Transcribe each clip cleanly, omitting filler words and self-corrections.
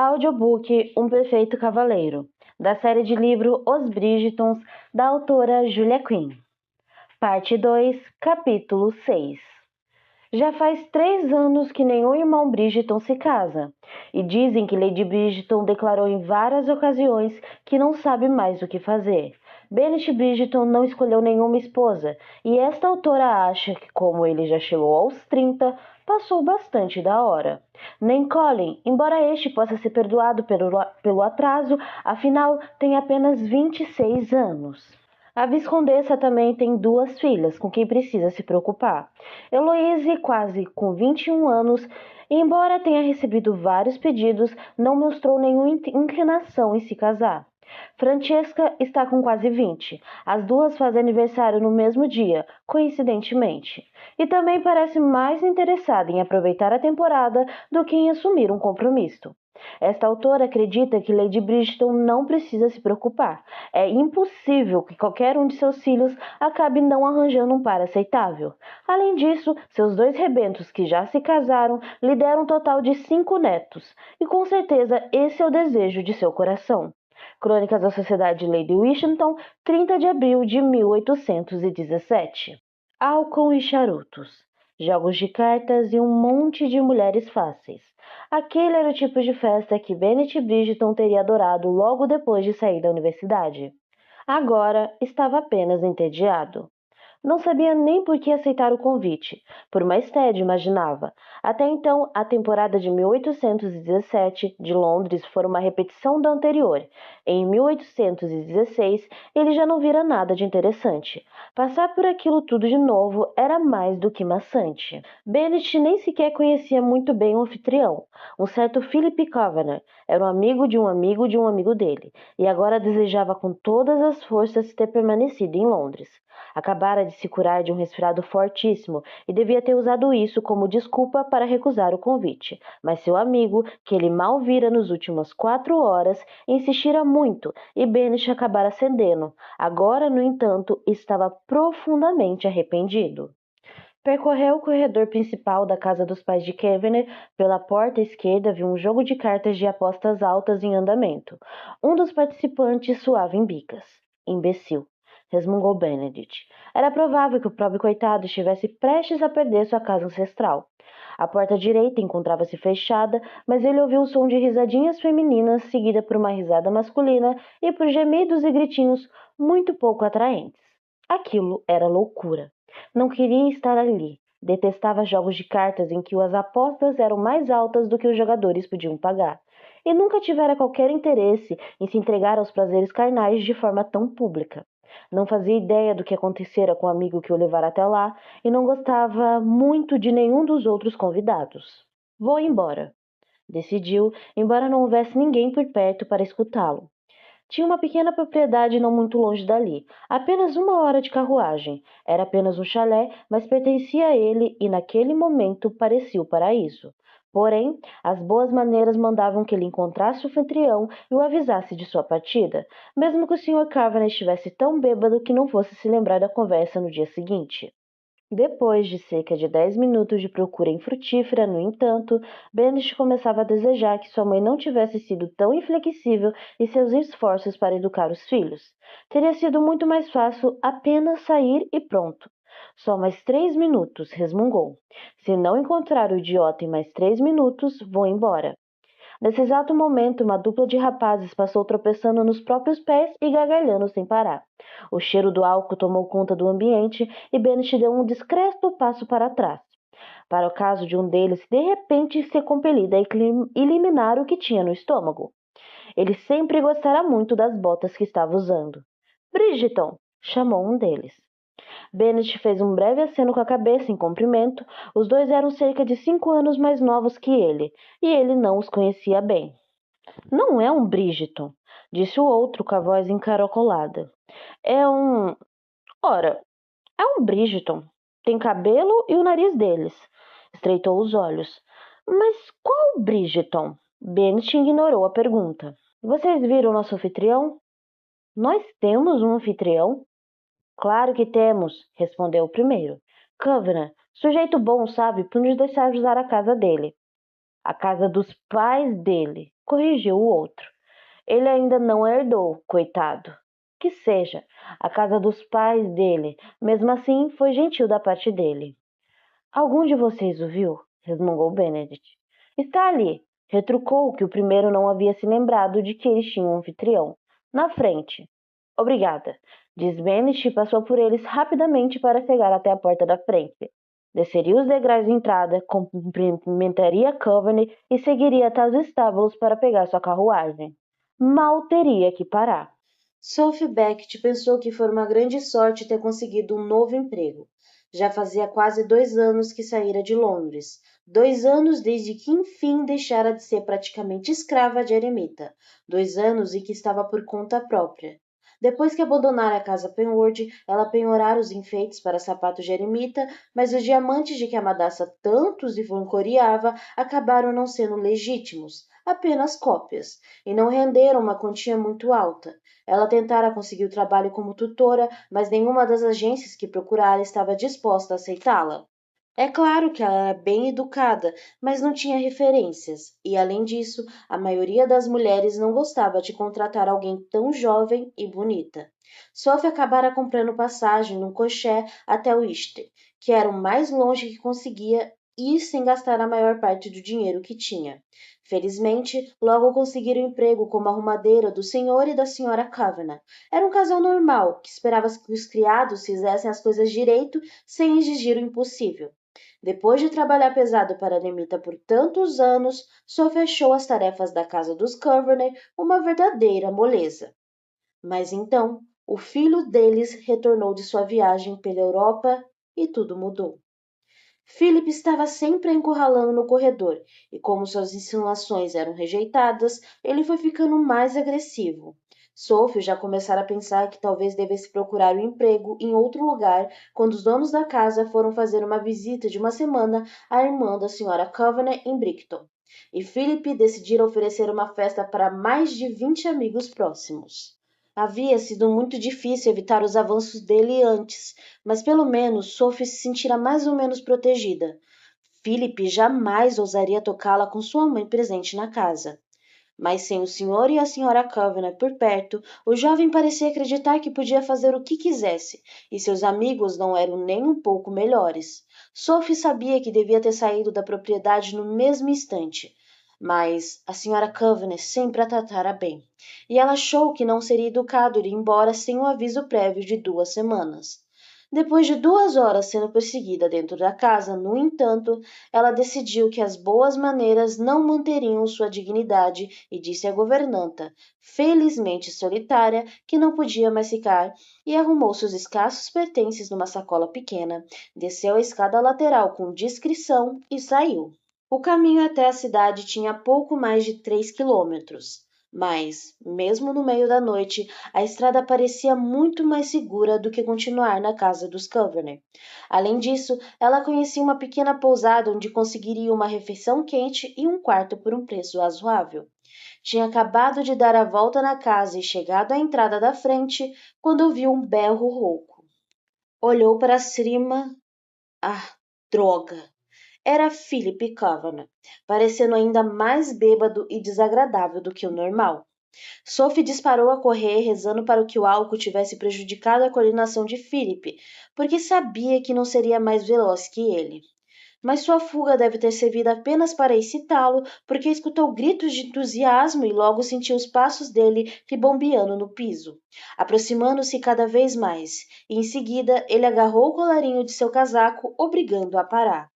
Audiobook Um Perfeito Cavaleiro, da série de livro Os Bridgertons, da autora Julia Quinn. Parte 2, capítulo 6. Já faz 3 anos que nenhum irmão Bridgerton se casa, e dizem que Lady Bridgerton declarou em várias ocasiões que não sabe mais o que fazer. Bennet Bridgerton não escolheu nenhuma esposa, e esta autora acha que, como ele já chegou aos 30, passou bastante da hora. Nem Colin, embora este possa ser perdoado pelo atraso, afinal tem apenas 26 anos. A Viscondessa também tem 2 filhas com quem precisa se preocupar. Heloise, quase com 21 anos, embora tenha recebido vários pedidos, não mostrou nenhuma inclinação em se casar. Francesca está com quase 20. As duas fazem aniversário no mesmo dia, coincidentemente. E também parece mais interessada em aproveitar a temporada do que em assumir um compromisso. Esta autora acredita que Lady Bridgerton não precisa se preocupar. É impossível que qualquer um de seus filhos acabe não arranjando um par aceitável. Além disso, seus 2 rebentos que já se casaram lhe deram um total de 5 netos, e com certeza esse é o desejo de seu coração. Crônicas da Sociedade Lady Wishington, 30 de abril de 1817. Álcool e charutos, jogos de cartas e um monte de mulheres fáceis. Aquele era o tipo de festa que Bennet Bridgerton teria adorado logo depois de sair da universidade. Agora estava apenas entediado. Não sabia nem por que aceitar o convite, por mais tédio imaginava. Até então, a temporada de 1817 de Londres fora uma repetição da anterior. Em 1816, ele já não vira nada de interessante. Passar por aquilo tudo de novo era mais do que maçante. Bennet nem sequer conhecia muito bem o anfitrião, um certo Philip Kavanagh. Era um amigo de um amigo de um amigo dele, e agora desejava com todas as forças ter permanecido em Londres. Acabara de se curar de um resfriado fortíssimo e devia ter usado isso como desculpa para recusar o convite. Mas seu amigo, que ele mal vira nas últimas 4 horas, insistira muito e Bennet acabara cedendo. Agora, no entanto, estava profundamente arrependido. Percorreu o corredor principal da casa dos pais de Kavanagh. Pela porta esquerda viu um jogo de cartas de apostas altas em andamento. Um dos participantes suava em bicas. Imbecil, resmungou Benedict. Era provável que o pobre coitado estivesse prestes a perder sua casa ancestral. A porta direita encontrava-se fechada, mas ele ouviu o som de risadinhas femininas, seguida por uma risada masculina e por gemidos e gritinhos muito pouco atraentes. Aquilo era loucura. Não queria estar ali. Detestava jogos de cartas em que as apostas eram mais altas do que os jogadores podiam pagar. E nunca tivera qualquer interesse em se entregar aos prazeres carnais de forma tão pública. Não fazia ideia do que acontecera com o amigo que o levara até lá e não gostava muito de nenhum dos outros convidados. Vou embora, decidiu, embora não houvesse ninguém por perto para escutá-lo. Tinha uma pequena propriedade não muito longe dali, apenas 1 hora de carruagem. Era apenas um chalé, mas pertencia a ele e naquele momento parecia o paraíso. Porém, as boas maneiras mandavam que ele encontrasse o anfitrião e o avisasse de sua partida, mesmo que o Sr. Kavanagh estivesse tão bêbado que não fosse se lembrar da conversa no dia seguinte. Depois de cerca de 10 minutos de procura infrutífera, no entanto, Bennet começava a desejar que sua mãe não tivesse sido tão inflexível em seus esforços para educar os filhos. Teria sido muito mais fácil apenas sair e pronto. Só mais 3 minutos, resmungou. Se não encontrar o idiota em mais 3 minutos, vou embora. Nesse exato momento, uma dupla de rapazes passou tropeçando nos próprios pés e gargalhando sem parar. O cheiro do álcool tomou conta do ambiente e Bennet deu um discreto passo para trás, para o caso de um deles de repente ser compelido a eliminar o que tinha no estômago. Ele sempre gostara muito das botas que estava usando. Bridgerton! Chamou um deles. Bennet fez um breve aceno com a cabeça em cumprimento. Os dois eram cerca de 5 anos mais novos que ele, e ele não os conhecia bem. Não é um Bridgerton, disse o outro com a voz encaracolada. É um... Ora, é um Bridgerton. Tem cabelo e o nariz deles. Estreitou os olhos. Mas qual Bridgerton? Bennet ignorou a pergunta. Vocês viram nosso anfitrião? Nós temos um anfitrião? Claro que temos, respondeu o primeiro. Kavanagh, sujeito bom, sabe, por nos deixar usar a casa dele. A casa dos pais dele, corrigiu o outro. Ele ainda não herdou, coitado. Que seja, a casa dos pais dele. Mesmo assim, foi gentil da parte dele. Algum de vocês o viu? Resmungou Benedict. Está ali, retrucou que o primeiro não havia se lembrado de que eles tinham um anfitrião. Na frente. Obrigada, diz Benedict e passou por eles rapidamente para chegar até a porta da frente. Desceria os degraus de entrada, cumprimentaria Coveney e seguiria até os estábulos para pegar sua carruagem. Mal teria que parar. Sophie Beckett pensou que foi uma grande sorte ter conseguido um novo emprego. Já fazia quase 2 anos que saíra de Londres. 2 anos desde que enfim deixara de ser praticamente escrava de Eremita. 2 anos em que estava por conta própria. Depois que abandonara a casa Penward, ela penhorara os enfeites para sapatos de Eremita, mas os diamantes de que a Madassa tanto se vangloriava acabaram não sendo legítimos, apenas cópias, e não renderam uma quantia muito alta. Ela tentara conseguir o trabalho como tutora, mas nenhuma das agências que procurara estava disposta a aceitá-la. É claro que ela era bem educada, mas não tinha referências, e além disso, a maioria das mulheres não gostava de contratar alguém tão jovem e bonita. Sophie acabara comprando passagem num coché até Winchester, que era o mais longe que conseguia ir sem gastar a maior parte do dinheiro que tinha. Felizmente, logo conseguiram emprego como arrumadeira do senhor e da senhora Kavanagh. Era um casal normal, que esperava que os criados fizessem as coisas direito sem exigir o impossível. Depois de trabalhar pesado para a Nemita por tantos anos, só fechou as tarefas da casa dos Coveney uma verdadeira moleza. Mas então, o filho deles retornou de sua viagem pela Europa e tudo mudou. Philip estava sempre a encurralando no corredor, e como suas insinuações eram rejeitadas, ele foi ficando mais agressivo. Sophie já começara a pensar que talvez devesse procurar um emprego em outro lugar quando os donos da casa foram fazer uma visita de uma semana à irmã da senhora Coveney em Brighton. E Philip decidira oferecer uma festa para mais de 20 amigos próximos. Havia sido muito difícil evitar os avanços dele antes, mas pelo menos Sophie se sentira mais ou menos protegida. Philip jamais ousaria tocá-la com sua mãe presente na casa. Mas sem o senhor e a senhora Kavanagh por perto, o jovem parecia acreditar que podia fazer o que quisesse, e seus amigos não eram nem um pouco melhores. Sophie sabia que devia ter saído da propriedade no mesmo instante, mas a senhora Kavanagh sempre a tratara bem, e ela achou que não seria educado ir embora sem um aviso prévio de 2 semanas. Depois de 2 horas sendo perseguida dentro da casa, no entanto, ela decidiu que as boas maneiras não manteriam sua dignidade e disse à governanta, felizmente solitária, que não podia mais ficar, e arrumou seus escassos pertences numa sacola pequena, desceu a escada lateral com discrição e saiu. O caminho até a cidade tinha pouco mais de 3 quilômetros. Mas, mesmo no meio da noite, a estrada parecia muito mais segura do que continuar na casa dos Coveney. Além disso, ela conhecia uma pequena pousada onde conseguiria uma refeição quente e um quarto por um preço razoável. Tinha acabado de dar a volta na casa e chegado à entrada da frente quando ouviu um berro rouco. Olhou para cima. Ah, droga! Era Philip Kavanagh, parecendo ainda mais bêbado e desagradável do que o normal. Sophie disparou a correr, rezando para que o álcool tivesse prejudicado a coordenação de Philip, porque sabia que não seria mais veloz que ele. Mas sua fuga deve ter servido apenas para excitá-lo, porque escutou gritos de entusiasmo e logo sentiu os passos dele ribombeando no piso, aproximando-se cada vez mais, e em seguida ele agarrou o colarinho de seu casaco, obrigando-o a parar.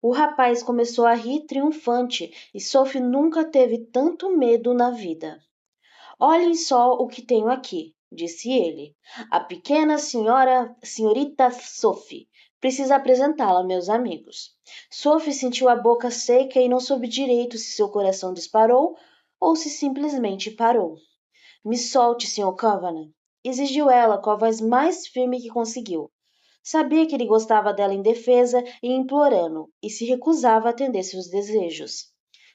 O rapaz começou a rir triunfante e Sophie nunca teve tanto medo na vida. Olhem só o que tenho aqui, disse ele. A pequena senhorita Sophie. Preciso apresentá-la, meus amigos. Sophie sentiu a boca seca e não soube direito se seu coração disparou ou se simplesmente parou. Me solte, Sr. Kavanagh, exigiu ela com a voz mais firme que conseguiu. Sabia que ele gostava dela indefesa e implorando, e se recusava a atender seus desejos.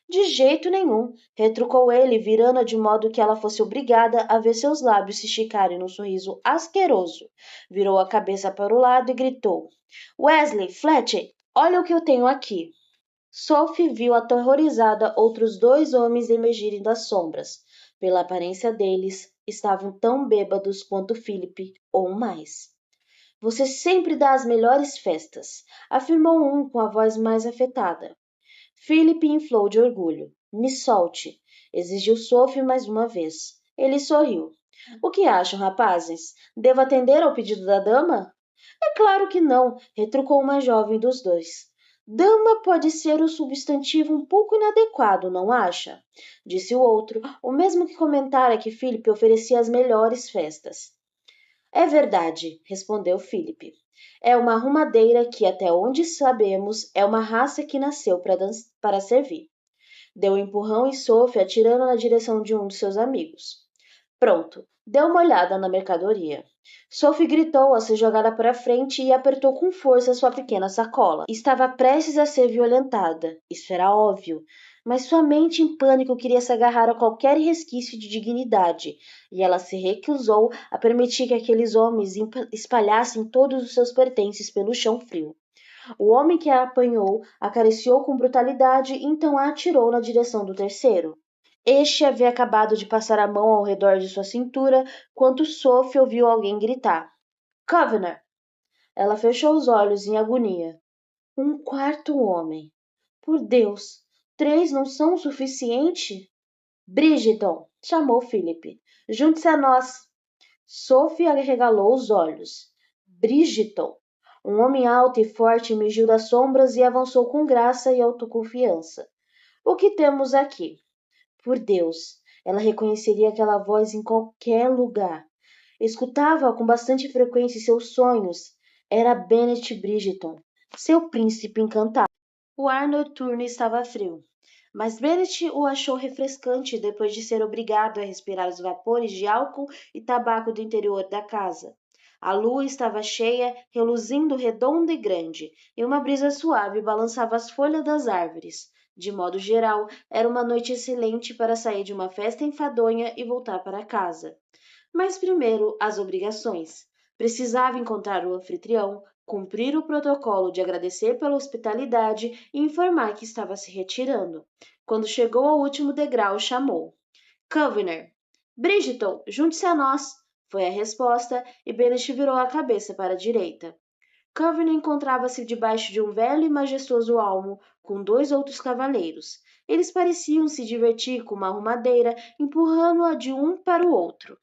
De jeito nenhum, retrucou ele, virando-a de modo que ela fosse obrigada a ver seus lábios se esticarem num sorriso asqueroso. Virou a cabeça para o lado e gritou: Wesley, Fletcher, olha o que eu tenho aqui. Sophie viu aterrorizada outros 2 homens emergirem das sombras. Pela aparência deles, estavam tão bêbados quanto Philip ou mais. Você sempre dá as melhores festas, afirmou um com a voz mais afetada. Philip inflou de orgulho. Me solte, exigiu Sophie mais uma vez. Ele sorriu. O que acham, rapazes? Devo atender ao pedido da dama? É claro que não, retrucou uma jovem dos dois. Dama pode ser o substantivo um pouco inadequado, não acha? Disse o outro, o mesmo que comentara que Philip oferecia as melhores festas. É verdade, respondeu Philip. É uma arrumadeira que, até onde sabemos, é uma raça que nasceu para servir. Deu um empurrão em Sophie, atirando na direção de um de seus amigos. Pronto, dê uma olhada na mercadoria. Sophie gritou ao ser jogada para frente e apertou com força sua pequena sacola. Estava prestes a ser violentada, isso era óbvio, mas sua mente em pânico queria se agarrar a qualquer resquício de dignidade, e ela se recusou a permitir que aqueles homens espalhassem todos os seus pertences pelo chão frio. O homem que a apanhou acariciou com brutalidade e então a atirou na direção do terceiro. Este havia acabado de passar a mão ao redor de sua cintura quando Sophie ouviu alguém gritar. Covenant! Ela fechou os olhos em agonia. Um quarto homem. Por Deus, 3 não são o suficiente? Bridgeton, chamou Philip. Junte-se a nós. Sophie arregalou os olhos. Bridgeton. Um homem alto e forte emergiu das sombras e avançou com graça e autoconfiança. O que temos aqui? Por Deus, ela reconheceria aquela voz em qualquer lugar. Escutava com bastante frequência em seus sonhos. Era Bennet Bridgeton, seu príncipe encantado. O ar noturno estava frio, mas Bennet o achou refrescante depois de ser obrigado a respirar os vapores de álcool e tabaco do interior da casa. A lua estava cheia, reluzindo redonda e grande, e uma brisa suave balançava as folhas das árvores. De modo geral, era uma noite excelente para sair de uma festa enfadonha e voltar para casa. Mas primeiro, as obrigações. Precisava encontrar o anfitrião, cumprir o protocolo de agradecer pela hospitalidade e informar que estava se retirando. Quando chegou ao último degrau, chamou. Covenant. Bridgeton, junte-se a nós, foi a resposta, e Bennet virou a cabeça para a direita. Covenant encontrava-se debaixo de um velho e majestoso almo, com 2 outros cavaleiros. Eles pareciam se divertir com uma arrumadeira, empurrando-a de um para o outro.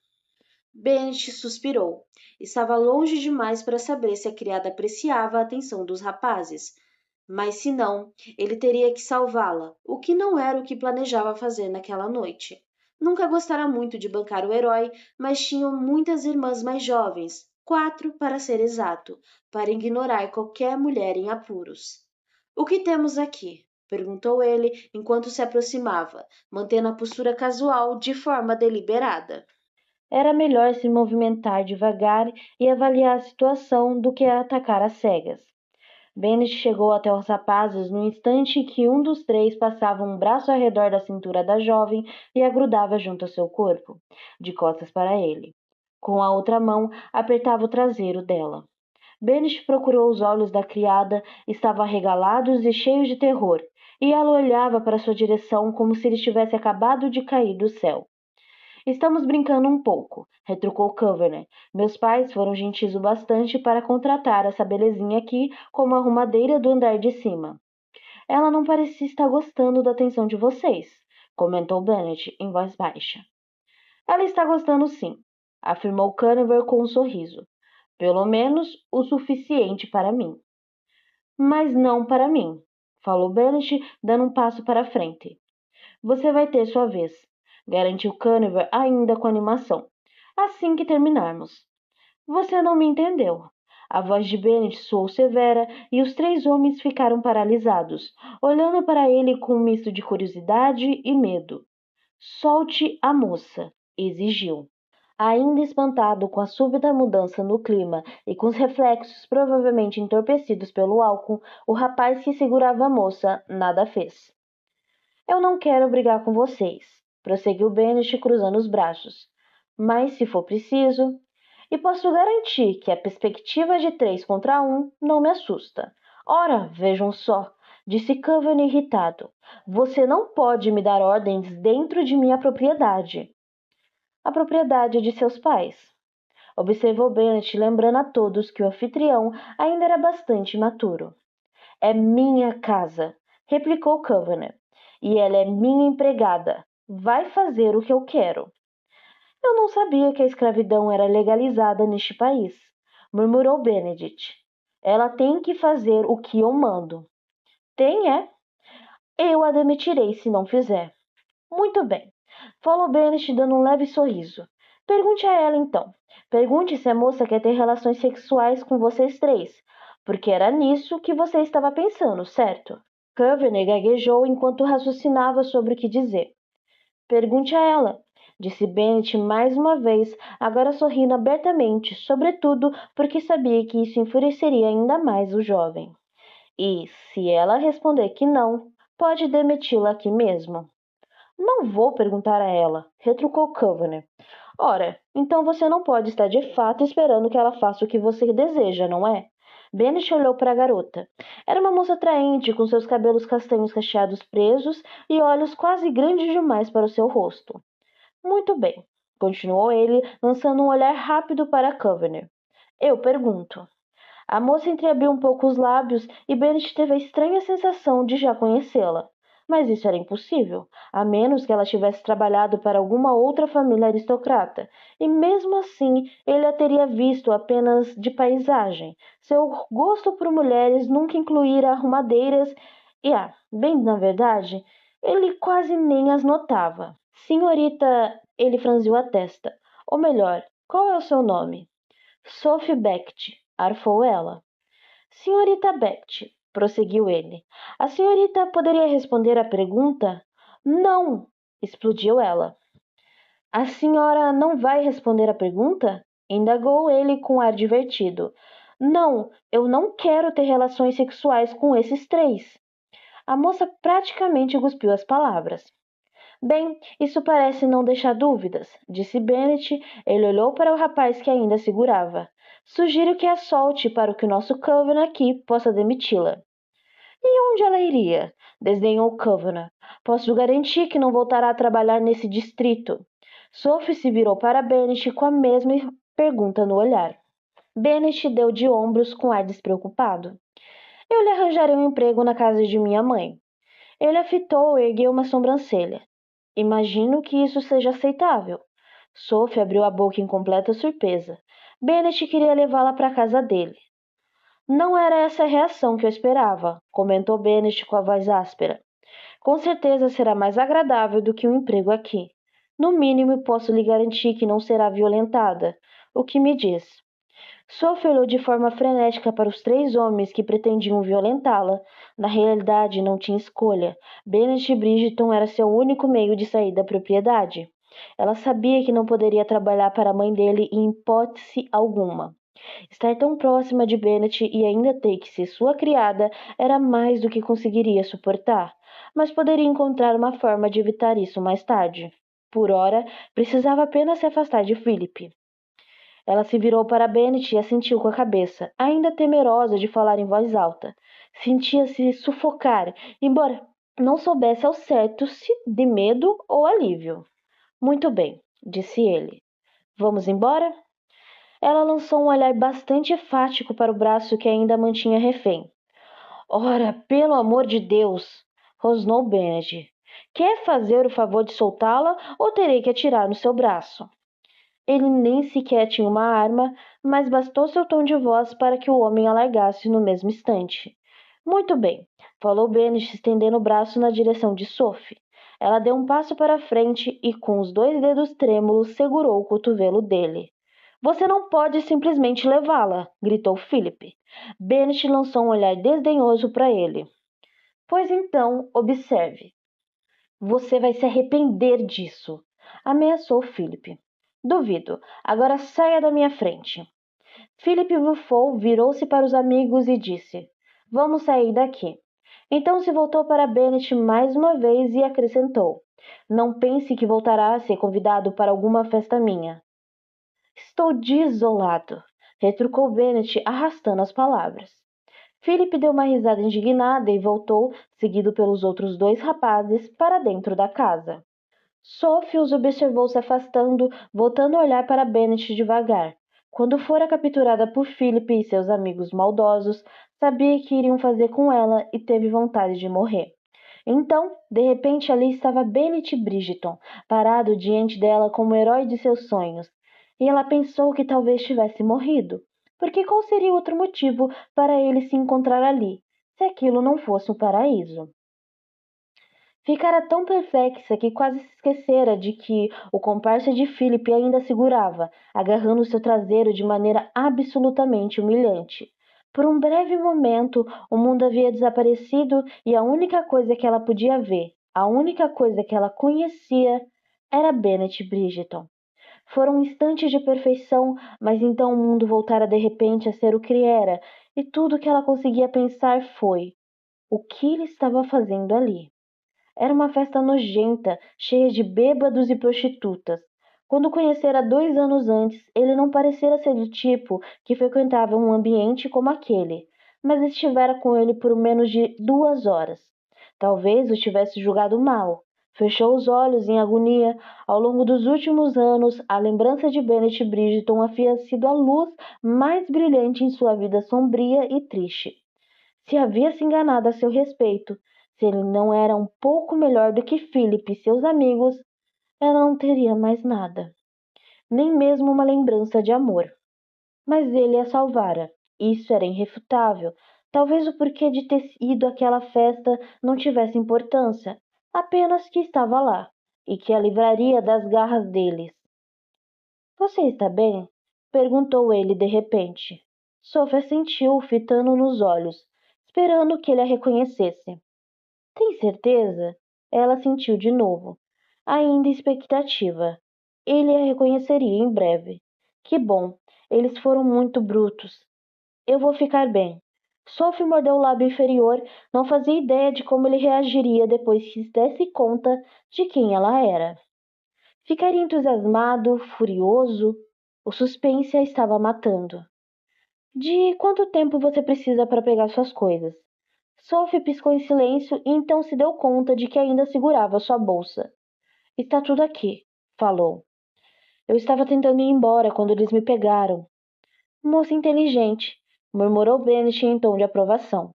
Bennet suspirou. Estava longe demais para saber se a criada apreciava a atenção dos rapazes. Mas se não, ele teria que salvá-la, o que não era o que planejava fazer naquela noite. Nunca gostara muito de bancar o herói, mas tinham muitas irmãs mais jovens, 4 para ser exato, para ignorar qualquer mulher em apuros. O que temos aqui? Perguntou ele enquanto se aproximava, mantendo a postura casual de forma deliberada. Era melhor se movimentar devagar e avaliar a situação do que atacar às cegas. Bennet chegou até os rapazes no instante em que um dos 3 passava um braço ao redor da cintura da jovem e a grudava junto ao seu corpo, de costas para ele. Com a outra mão, apertava o traseiro dela. Bennet procurou os olhos da criada, estavam arregalados e cheios de terror, e ela olhava para sua direção como se ele tivesse acabado de cair do céu. Estamos brincando um pouco, retrucou Covenant. Meus pais foram gentis o bastante para contratar essa belezinha aqui como arrumadeira do andar de cima. Ela não parecia estar gostando da atenção de vocês, comentou Bennet em voz baixa. Ela está gostando sim, afirmou Canover com um sorriso. Pelo menos o suficiente para mim. Mas não para mim, falou Bennet, dando um passo para a frente. Você vai ter sua vez, garantiu Canover ainda com animação. Assim que terminarmos. Você não me entendeu. A voz de Bennet soou severa e os 3 homens ficaram paralisados, olhando para ele com um misto de curiosidade e medo. Solte a moça, exigiu. Ainda espantado com a súbita mudança no clima e com os reflexos provavelmente entorpecidos pelo álcool, o rapaz que segurava a moça nada fez. Eu não quero brigar com vocês, prosseguiu Bennet cruzando os braços. Mas, se for preciso, e posso garantir que a perspectiva de 3 contra 1 não me assusta. Ora, vejam só, disse Coven irritado. Você não pode me dar ordens dentro de minha propriedade. A propriedade de seus pais. Observou Bennet, lembrando a todos que o anfitrião ainda era bastante imaturo. É minha casa, replicou Coven, e ela é minha empregada. Vai fazer o que eu quero. Eu não sabia que a escravidão era legalizada neste país, murmurou Benedict. Ela tem que fazer o que eu mando. Tem, é? Eu a demitirei se não fizer. Muito bem, falou Bennet dando um leve sorriso. Pergunte a ela então. Pergunte se a moça quer ter relações sexuais com vocês três, porque era nisso que você estava pensando, certo? Coveney gaguejou enquanto raciocinava sobre o que dizer. Pergunte a ela, disse Bennet mais uma vez, agora sorrindo abertamente, sobretudo porque sabia que isso enfureceria ainda mais o jovem. E, se ela responder que não, pode demiti-la aqui mesmo. Não vou perguntar a ela, retrucou Coveney. Ora, então você não pode estar de fato esperando que ela faça o que você deseja, não é? Bennet olhou para a garota. Era uma moça atraente, com seus cabelos castanhos cacheados presos e olhos quase grandes demais para o seu rosto. Muito bem, continuou ele, lançando um olhar rápido para Coveney. Eu pergunto. A moça entreabriu um pouco os lábios e Bennet teve a estranha sensação de já conhecê-la. Mas isso era impossível, a menos que ela tivesse trabalhado para alguma outra família aristocrata, e mesmo assim ele a teria visto apenas de paisagem. Seu gosto por mulheres nunca incluíra arrumadeiras e, bem na verdade, ele quase nem as notava. Senhorita, ele franziu a testa. Ou melhor, qual é o seu nome? Sophie Beckett, arfou ela. Senhorita Beckett, prosseguiu ele. A senhorita poderia responder à pergunta? Não, explodiu ela. A senhora não vai responder à pergunta? Indagou ele com ar divertido. Não, eu não quero ter relações sexuais com esses três. A moça praticamente cuspiu as palavras. Bem, isso parece não deixar dúvidas, disse Bennet. Ele olhou para o rapaz que ainda segurava. Sugiro que a solte para que o nosso Coven aqui possa demiti-la. E onde ela iria? Desdenhou Coven. Posso garantir que não voltará a trabalhar nesse distrito. Sophie se virou para Bennet com a mesma pergunta no olhar. Bennet deu de ombros com ar despreocupado. Eu lhe arranjarei um emprego na casa de minha mãe. Ele a fitou e ergueu uma sobrancelha. Imagino que isso seja aceitável. Sophie abriu a boca em completa surpresa. Bennet queria levá-la para a casa dele. Não era essa a reação que eu esperava, comentou Bennet com a voz áspera. Com certeza será mais agradável do que um emprego aqui. No mínimo, posso lhe garantir que não será violentada. O que me diz? Sophie olhou de forma frenética para os três homens que pretendiam violentá-la. Na realidade, não tinha escolha. Bennet Bridgeton era seu único meio de sair da propriedade. Ela sabia que não poderia trabalhar para a mãe dele em hipótese alguma. Estar tão próxima de Bennet e ainda ter que ser sua criada era mais do que conseguiria suportar, mas poderia encontrar uma forma de evitar isso mais tarde. Por ora, precisava apenas se afastar de Philip. Ela se virou para Bennet e assentiu com a cabeça, ainda temerosa de falar em voz alta. Sentia-se sufocar, embora não soubesse ao certo se de medo ou alívio. Muito bem, disse ele. Vamos embora? Ela lançou um olhar bastante enfático para o braço que ainda mantinha refém. Ora, pelo amor de Deus! Rosnou Bennet. Quer fazer o favor de soltá-la ou terei que atirar no seu braço? Ele nem sequer tinha uma arma, mas bastou seu tom de voz para que o homem a largasse no mesmo instante. Muito bem, falou Bennet, estendendo o braço na direção de Sophie. Ela deu um passo para a frente e, com os dois dedos trêmulos, segurou o cotovelo dele. Você não pode simplesmente levá-la, gritou Philip. Bennet lançou um olhar desdenhoso para ele. Pois então, observe. Você vai se arrepender disso, ameaçou Philip. Duvido. Agora saia da minha frente. Philip bufou, virou-se para os amigos e disse: Vamos sair daqui. Então se voltou para Bennet mais uma vez e acrescentou: Não pense que voltará a ser convidado para alguma festa minha. Estou desolado, retrucou Bennet, arrastando as palavras. Philip deu uma risada indignada e voltou, seguido pelos outros dois rapazes, para dentro da casa. Sophie os observou se afastando, voltando a olhar para Bennet devagar. Quando fora capturada por Philip e seus amigos maldosos, sabia que iriam fazer com ela e teve vontade de morrer. Então, de repente, ali estava Bennet Bridgeton, parado diante dela como o herói de seus sonhos. E ela pensou que talvez tivesse morrido, porque qual seria outro motivo para ele se encontrar ali, se aquilo não fosse um paraíso? Ficara tão perplexa que quase se esquecera de que o comparsa de Philip ainda a segurava, agarrando seu traseiro de maneira absolutamente humilhante. Por um breve momento, o mundo havia desaparecido e a única coisa que ela podia ver, a única coisa que ela conhecia, era Bennet Bridgeton. Foram instantes de perfeição, mas então o mundo voltara de repente a ser o que era, e tudo que ela conseguia pensar foi: o que ele estava fazendo ali? Era uma festa nojenta, cheia de bêbados e prostitutas. Quando o conhecera 2 anos antes, ele não parecera ser do tipo que frequentava um ambiente como aquele, mas estivera com ele por menos de 2 horas. Talvez o tivesse julgado mal. Fechou os olhos em agonia. Ao longo dos últimos anos, a lembrança de Bennet Bridgeton havia sido a luz mais brilhante em sua vida sombria e triste. Se havia se enganado a seu respeito, se ele não era um pouco melhor do que Philip e seus amigos, ela não teria mais nada, nem mesmo uma lembrança de amor. Mas ele a salvara. Isso era irrefutável. Talvez o porquê de ter ido àquela festa não tivesse importância, apenas que estava lá, e que a livraria das garras deles. Você está bem? Perguntou ele de repente. Sophie assentiu, fitando nos olhos, esperando que ele a reconhecesse. Tem certeza? Ela sentiu de novo, ainda expectativa. Ele a reconheceria em breve. Que bom, eles foram muito brutos. Eu vou ficar bem. Sophie mordeu o lábio inferior, não fazia ideia de como ele reagiria depois que se desse conta de quem ela era. Ficaria entusiasmado, furioso. O suspense a estava matando. De quanto tempo você precisa para pegar suas coisas? Sophie piscou em silêncio e então se deu conta de que ainda segurava sua bolsa. Está tudo aqui, falou. Eu estava tentando ir embora quando eles me pegaram. Moça inteligente, murmurou Bennet em tom de aprovação.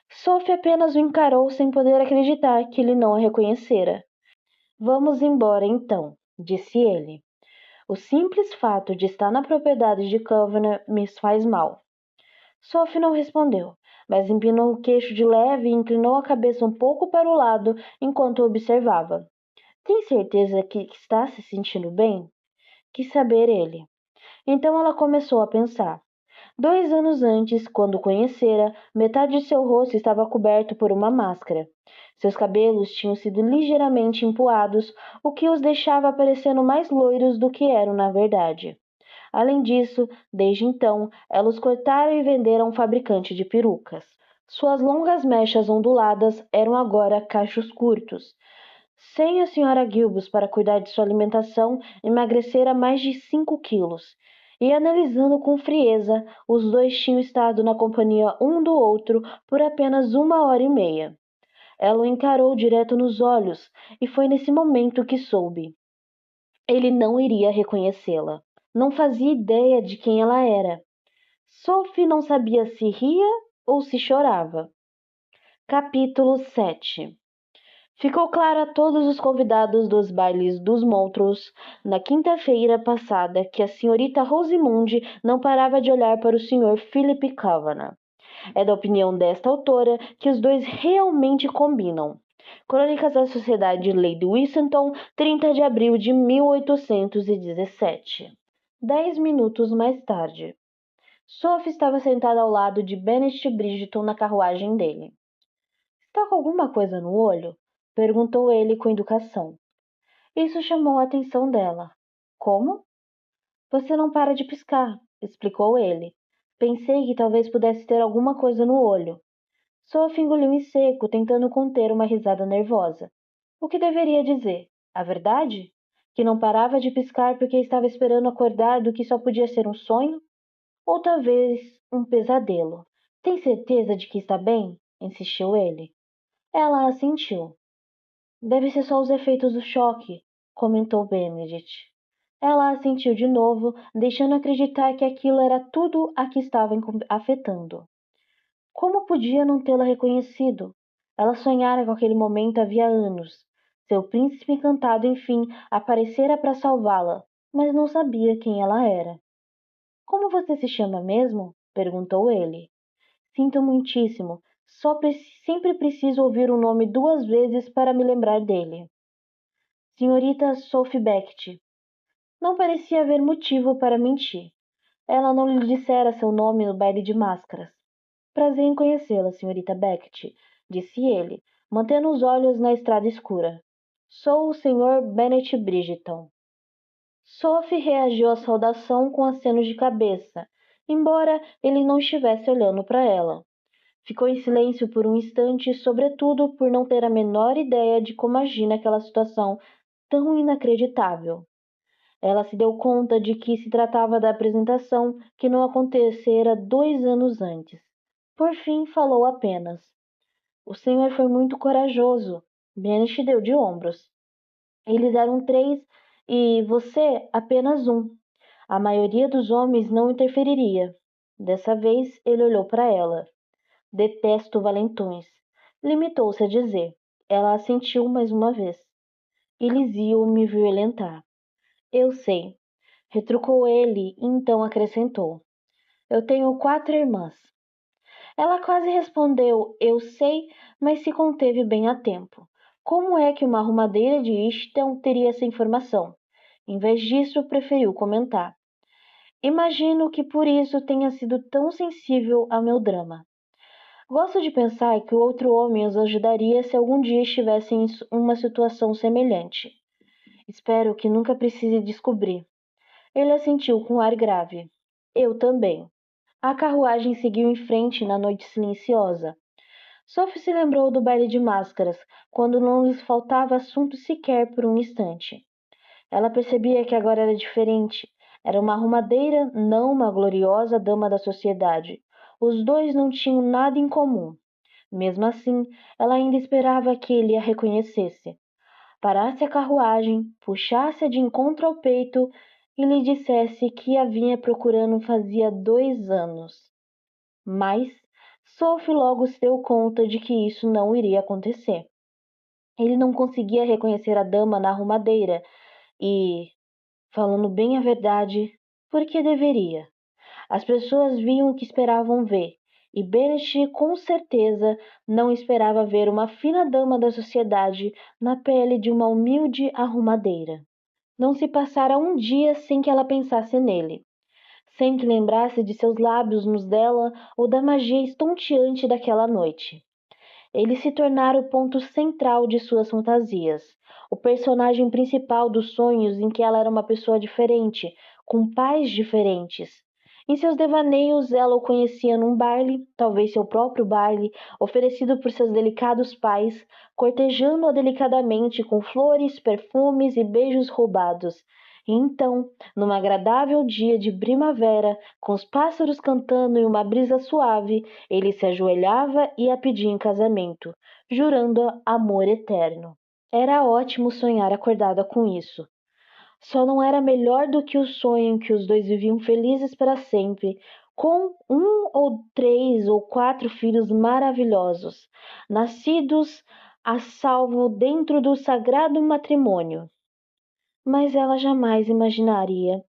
Sophie apenas o encarou sem poder acreditar que ele não a reconhecera. Vamos embora então, disse ele. O simples fato de estar na propriedade de Kavanagh me faz mal. Sophie não respondeu, mas empinou o queixo de leve e inclinou a cabeça um pouco para o lado enquanto o observava. Tem certeza que está se sentindo bem? Quis saber ele. Então ela começou a pensar. 2 anos antes, quando o conhecera, metade de seu rosto estava coberto por uma máscara. Seus cabelos tinham sido ligeiramente empuados, o que os deixava parecendo mais loiros do que eram na verdade. Além disso, desde então, ela os cortara e vendera a um fabricante de perucas. Suas longas mechas onduladas eram agora cachos curtos. Sem a senhora Gilbus para cuidar de sua alimentação, emagrecera mais de 5 quilos. E analisando com frieza, os dois tinham estado na companhia um do outro por apenas 1 hora e meia. Ela o encarou direto nos olhos, e foi nesse momento que soube. Ele não iria reconhecê-la. Não fazia ideia de quem ela era. Sophie não sabia se ria ou se chorava. Capítulo 7. Ficou claro a todos os convidados dos bailes dos monstros na quinta-feira passada que a senhorita Rosemunde não parava de olhar para o Sr. Philip Kavanagh. É da opinião desta autora que os dois realmente combinam. Crônicas da Sociedade de Lady Whistleton, 30 de abril de 1817. 10 minutos mais tarde. Sophie estava sentada ao lado de Bennet Bridgeton na carruagem dele. Está com alguma coisa no olho? Perguntou ele com educação. Isso chamou a atenção dela. Como? Você não para de piscar, explicou ele. Pensei que talvez pudesse ter alguma coisa no olho. Sophie engoliu em seco, tentando conter uma risada nervosa. O que deveria dizer? A verdade? Que não parava de piscar porque estava esperando acordar do que só podia ser um sonho? Ou talvez um pesadelo? Tem certeza de que está bem? Insistiu ele. Ela assentiu. Deve ser só os efeitos do choque, comentou Benedict. Ela assentiu de novo, deixando acreditar que aquilo era tudo a que estava afetando. Como podia não tê-la reconhecido? Ela sonhara com aquele momento havia anos. Seu príncipe encantado, enfim, aparecera para salvá-la, mas não sabia quem ela era. Como você se chama mesmo? Perguntou ele. Sinto muitíssimo. Sempre preciso ouvir o nome 2 vezes para me lembrar dele. Senhorita Sophie Beckett. Não parecia haver motivo para mentir. Ela não lhe dissera seu nome no baile de máscaras. Prazer em conhecê-la, senhorita Beckett, disse ele, mantendo os olhos na estrada escura. Sou o Sr. Bennet Bridgeton. Sophie reagiu à saudação com acenos de cabeça, embora ele não estivesse olhando para ela. Ficou em silêncio por um instante, sobretudo por não ter a menor ideia de como agir naquela situação tão inacreditável. Ela se deu conta de que se tratava da apresentação que não acontecera 2 anos antes. Por fim, falou apenas. O senhor foi muito corajoso. Bennet deu de ombros. Eles eram 3 e você apenas um. A maioria dos homens não interferiria. Dessa vez, ele olhou para ela. Detesto valentões. Limitou-se a dizer. Ela assentiu mais uma vez. Eles iam me violentar. Eu sei. Retrucou ele e então acrescentou. Eu tenho 4 irmãs. Ela quase respondeu, eu sei, mas se conteve bem a tempo. Como é que uma arrumadeira de Easton teria essa informação? Em vez disso, preferiu comentar. Imagino que por isso tenha sido tão sensível ao meu drama. Gosto de pensar que o outro homem os ajudaria se algum dia estivessem em uma situação semelhante. Espero que nunca precise descobrir. Ele assentiu com ar grave. Eu também. A carruagem seguiu em frente na noite silenciosa. Sophie se lembrou do baile de máscaras, quando não lhes faltava assunto sequer por um instante. Ela percebia que agora era diferente. Era uma arrumadeira, não uma gloriosa dama da sociedade. Os dois não tinham nada em comum. Mesmo assim, ela ainda esperava que ele a reconhecesse. Parasse a carruagem, puxasse-a de encontro ao peito e lhe dissesse que a vinha procurando fazia 2 anos. Mas Sophie logo se deu conta de que isso não iria acontecer. Ele não conseguia reconhecer a dama na arrumadeira e, falando bem a verdade, por que deveria? As pessoas viam o que esperavam ver, e Bennet com certeza não esperava ver uma fina dama da sociedade na pele de uma humilde arrumadeira. Não se passara um dia sem que ela pensasse nele, sem que lembrasse de seus lábios nos dela ou da magia estonteante daquela noite. Ele se tornara o ponto central de suas fantasias, o personagem principal dos sonhos em que ela era uma pessoa diferente, com pais diferentes. Em seus devaneios, ela o conhecia num baile, talvez seu próprio baile, oferecido por seus delicados pais, cortejando-a delicadamente com flores, perfumes e beijos roubados. E então, num agradável dia de primavera, com os pássaros cantando e uma brisa suave, ele se ajoelhava e a pedia em casamento, jurando amor eterno. Era ótimo sonhar acordada com isso. Só não era melhor do que o sonho em que os dois viviam felizes para sempre, com 1 ou 3 ou 4 filhos maravilhosos, nascidos a salvo dentro do sagrado matrimônio. Mas ela jamais imaginaria,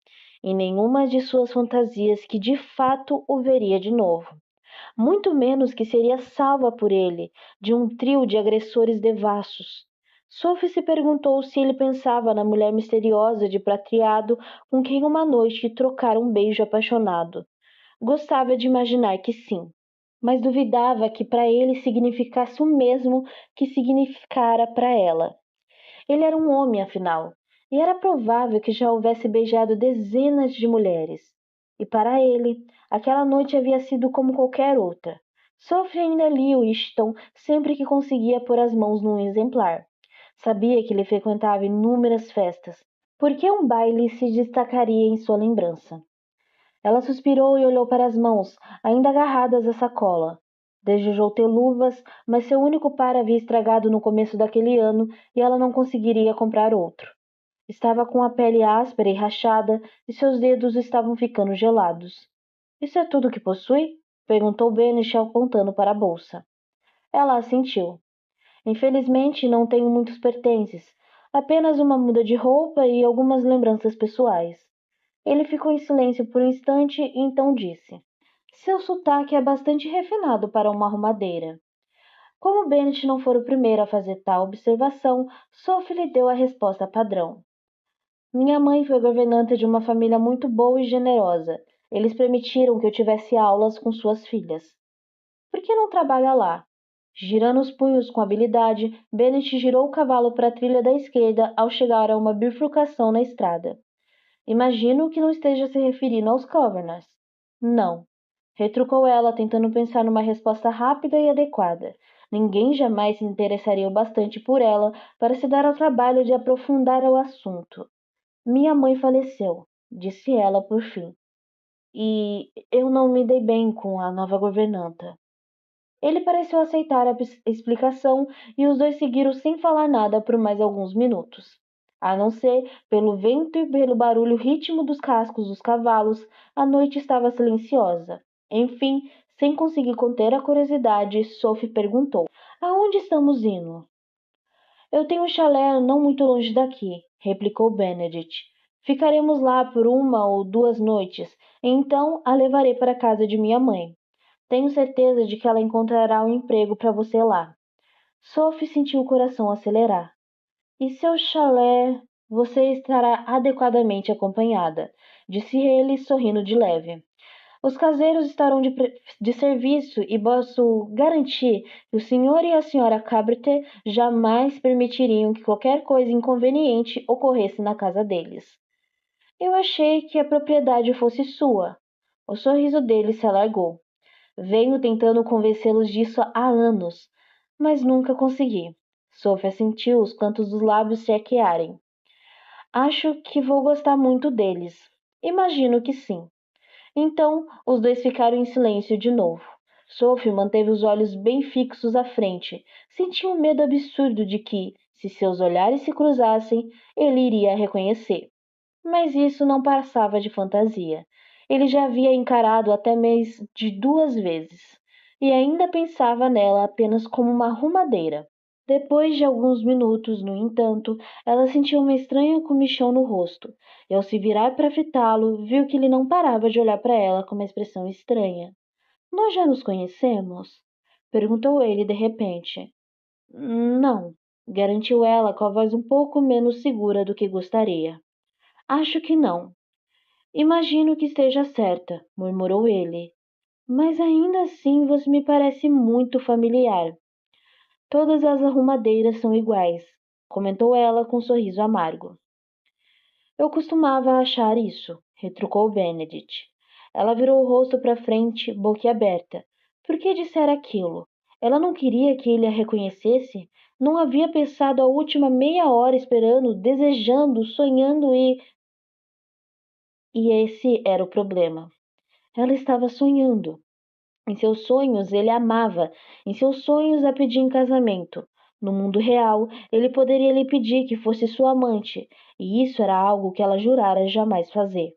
em nenhuma de suas fantasias, que de fato o veria de novo. Muito menos que seria salva por ele, de um trio de agressores devassos. Sophie se perguntou se ele pensava na mulher misteriosa de prateado com quem uma noite trocara um beijo apaixonado. Gostava de imaginar que sim, mas duvidava que para ele significasse o mesmo que significara para ela. Ele era um homem, afinal, e era provável que já houvesse beijado dezenas de mulheres. E para ele, aquela noite havia sido como qualquer outra. Sophie ainda lia o Easton sempre que conseguia pôr as mãos num exemplar. Sabia que ele frequentava inúmeras festas, porque um baile se destacaria em sua lembrança. Ela suspirou e olhou para as mãos, ainda agarradas à sacola. Desejou ter luvas, mas seu único par havia estragado no começo daquele ano e ela não conseguiria comprar outro. Estava com a pele áspera e rachada e seus dedos estavam ficando gelados. Isso é tudo que possui? Perguntou Benish apontando para a bolsa. Ela assentiu. Infelizmente, não tenho muitos pertences, apenas uma muda de roupa e algumas lembranças pessoais. Ele ficou em silêncio por um instante e então disse: Seu sotaque é bastante refinado para uma arrumadeira. Como Bennett não for o primeiro a fazer tal observação, Sophie lhe deu a resposta padrão. Minha mãe foi governanta de uma família muito boa e generosa. Eles permitiram que eu tivesse aulas com suas filhas. Por que não trabalha lá? Girando os punhos com habilidade, Bennett girou o cavalo para a trilha da esquerda ao chegar a uma bifurcação na estrada. Imagino que não esteja se referindo aos Covernors. Não, retrucou ela, tentando pensar numa resposta rápida e adequada. Ninguém jamais se interessaria o bastante por ela para se dar ao trabalho de aprofundar o assunto. Minha mãe faleceu, disse ela por fim. E eu não me dei bem com a nova governanta. Ele pareceu aceitar a explicação e os dois seguiram sem falar nada por mais alguns minutos. A não ser pelo vento e pelo barulho ritmo dos cascos dos cavalos, a noite estava silenciosa. Enfim, sem conseguir conter a curiosidade, Sophie perguntou: Aonde estamos indo? Eu tenho um chalé não muito longe daqui, replicou Benedict. Ficaremos lá por 1 ou 2 noites, então a levarei para a casa de minha mãe. Tenho certeza de que ela encontrará um emprego para você lá. Sophie sentiu o coração acelerar. E seu chalé, você estará adequadamente acompanhada, disse ele, sorrindo de leve. Os caseiros estarão de serviço e posso garantir que o senhor e a senhora Cabrete jamais permitiriam que qualquer coisa inconveniente ocorresse na casa deles. Eu achei que a propriedade fosse sua. O sorriso dele se alargou. Venho tentando convencê-los disso há anos, mas nunca consegui. Sophia sentiu os cantos dos lábios se arquearem. Acho que vou gostar muito deles. Imagino que sim. Então, os dois ficaram em silêncio de novo. Sophie manteve os olhos bem fixos à frente. Sentia um medo absurdo de que, se seus olhares se cruzassem, ele iria a reconhecer. Mas isso não passava de fantasia. Ele já havia encarado até mais de 2 vezes, e ainda pensava nela apenas como uma arrumadeira. Depois de alguns minutos, no entanto, ela sentiu uma estranha comichão no rosto, e ao se virar para fitá-lo, viu que ele não parava de olhar para ela com uma expressão estranha. Nós já nos conhecemos? Perguntou ele de repente. Não, garantiu ela com a voz um pouco menos segura do que gostaria. Acho que não. Imagino que esteja certa, murmurou ele. Mas ainda assim você me parece muito familiar. Todas as arrumadeiras são iguais, comentou ela com um sorriso amargo. Eu costumava achar isso, retrucou Benedict. Ela virou o rosto para frente, boquiaberta. Por que dissera aquilo? Ela não queria que ele a reconhecesse? Não havia pensado a última meia hora esperando, desejando, sonhando E esse era o problema. Ela estava sonhando. Em seus sonhos ele a amava, em seus sonhos a pedia em casamento. No mundo real, ele poderia lhe pedir que fosse sua amante, e isso era algo que ela jurara jamais fazer.